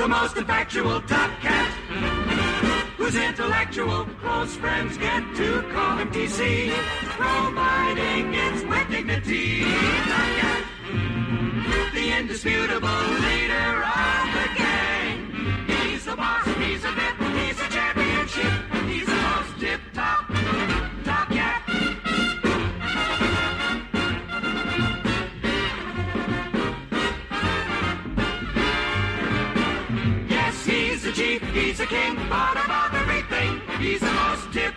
the most effectual top cat, whose intellectual close friends get to call him TC, providing it's with dignity. Top cat, the indisputable leader of the gang. He's the boss, he's a vet, he's a championship, he's the most tip-top top cat. Yes, he's the chief, he's the king, bottom of everything. He's the most tip